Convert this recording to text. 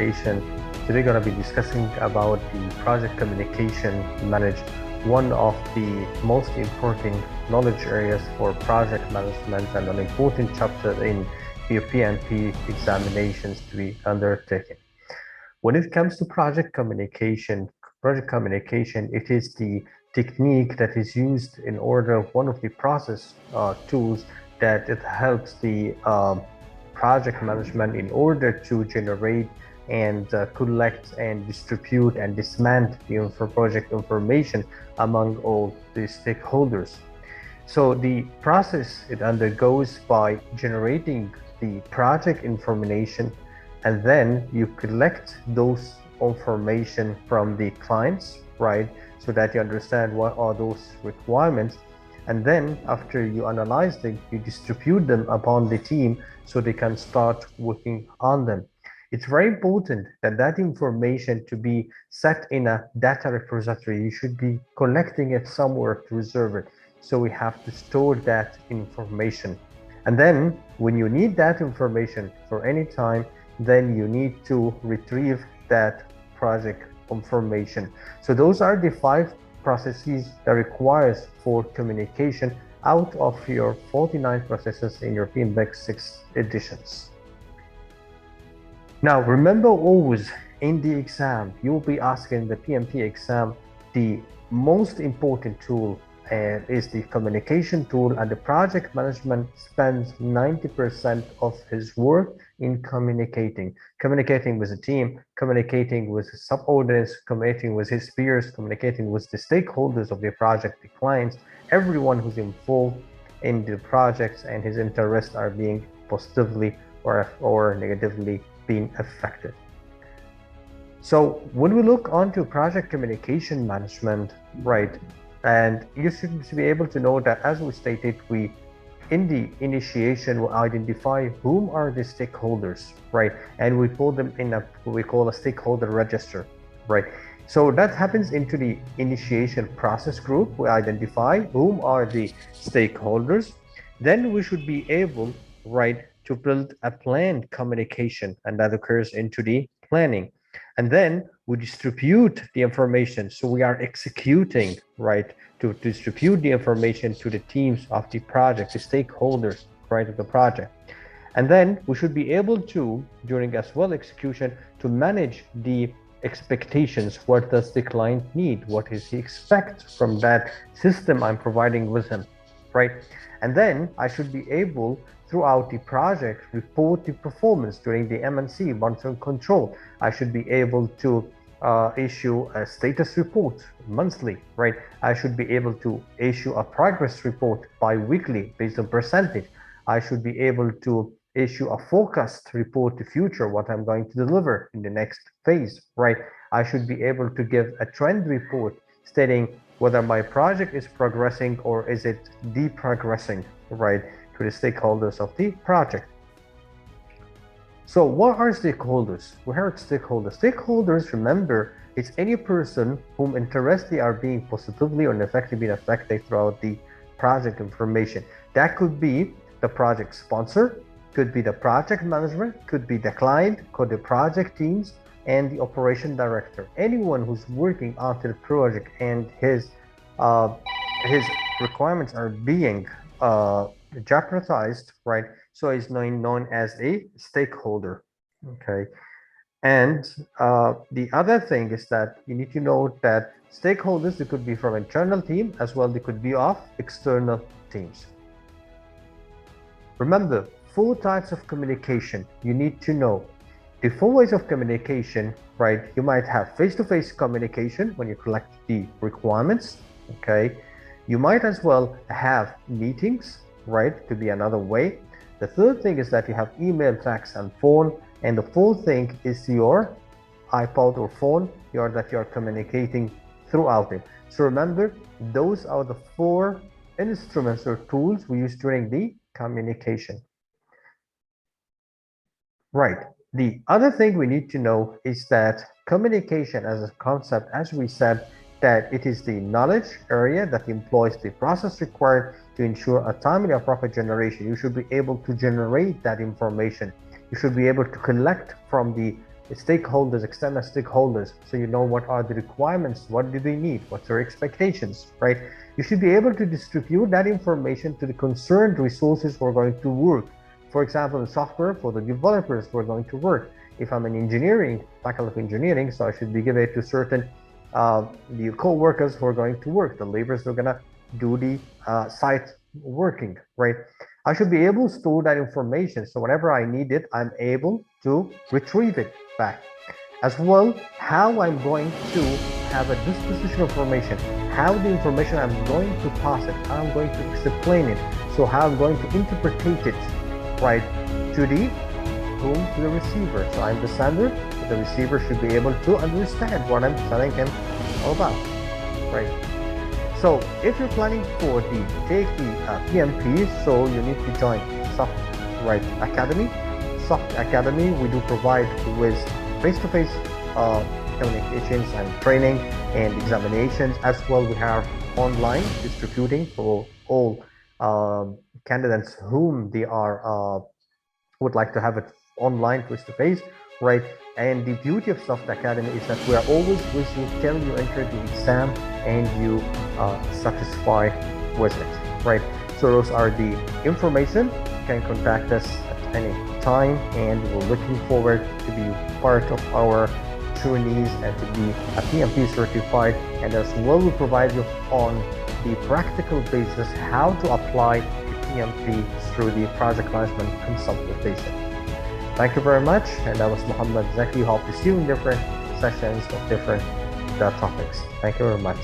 presentation. Today we're going to be discussing about the project communication management, one of the most important knowledge areas for project management and an important chapter in your PMP examinations to be undertaken. When it comes to project communication, it is the technique that is used in order, one of the process tools that it helps the project management in order to generate and collect and distribute and dismantle the project information among all the stakeholders. So the process it undergoes by generating the project information, and then you collect those information from the clients, right? So that you understand what are those requirements. And then after you analyze them, you distribute them upon the team so they can start working on them. It's very important that that information to be set in a data repository. You should be collecting it somewhere to reserve it. So we have to store that information. And then when you need that information for any time, then you need to retrieve that project information. So those are the 5 processes that requires for communication out of your 49 processes in your PMP 6 editions. Now remember, always in the exam, you'll be asking the PMP exam, the most important tool is the communication tool, and the project management spends 90% of his work in communicating with the team, communicating with his subordinates, communicating with his peers, communicating with the stakeholders of the project, the clients, everyone who's involved in the projects, and his interests are being positively or negatively being affected. So when we look onto project communication management, right, and you should be able to know that, as we stated, we in the initiation will identify whom are the stakeholders, right, and we put them in what we call a stakeholder register, right. So that happens into the initiation process group. We identify whom are the stakeholders. Then we should be able, right, to build a planned communication, and that occurs into the planning. And then we distribute the information. So we are executing, right, to distribute the information to the teams of the project, the stakeholders, right, of the project. And then we should be able to, during as well execution, to manage the expectations. What does the client need? What does he expect from that system I'm providing with him, right? And then I should be able, throughout the project, report the performance during the M&C, monitoring control. I should be able to issue a status report monthly, right? I should be able to issue a progress report bi-weekly based on percentage. I should be able to issue a forecast report to future, what I'm going to deliver in the next phase, right? I should be able to give a trend report stating whether my project is progressing or is it deprogressing, right, to the stakeholders of the project. So what are stakeholders? What are stakeholders? Stakeholders, remember, it's any person whom interests they are being positively or negatively being affected throughout the project information. That could be the project sponsor, could be the project management, could be the client, could be the project teams, and the operation director. Anyone who's working on the project and his requirements are being jeopardized, right? So it's known as a stakeholder, okay? And the other thing is that you need to know that stakeholders, they could be from internal team as well, they could be of external teams. Remember, 4 types of communication you need to know. The 4 ways of communication, right? You might have face-to-face communication when you collect the requirements, okay? You might as well have meetings, right? Could be another way. The third thing is that you have email, fax, and phone. And the fourth thing is your iPod or phone that you're communicating throughout it. So remember, those are the 4 instruments or tools we use during the communication. Right. The other thing we need to know is that communication as a concept, as we said, that it is the knowledge area that employs the process required to ensure a timely and proper generation. You should be able to generate that information. You should be able to collect from the stakeholders, external stakeholders, so you know what are the requirements, what do they need, what's their expectations, right? You should be able to distribute that information to the concerned resources who are going to work. For example, in software, for the developers who are going to work. If I'm in engineering, faculty of engineering, so I should be giving it to certain the co-workers who are going to work, the laborers who are going to do the site working, right? I should be able to store that information, so whenever I need it, I'm able to retrieve it back. As well, how I'm going to have a disposition of information, how the information I'm going to pass it, how I'm going to explain it, so how I'm going to interpret it, right, to the to the receiver. So I'm the sender, the receiver should be able to understand what I'm telling him all about, right? So if you're planning for the take the PMP, so you need to join Soft Right Academy. Soft Academy, we do provide with face-to-face communications and training and examinations. As well, we have online distributing for all candidates whom they are would like to have it online face-to-face, right? And the beauty of Soft Academy is that we are always with you till you enter the exam and you satisfy with it, right? So those are the information. You can contact us at any time, and we're looking forward to be part of our trainees and to be a PMP certified. And as well, we provide you on the practical basis how to apply the PMP through the project management consultation. Thank you very much. And that was Muhammad Zaki. Hope to see you in different sessions of different topics. Thank you very much.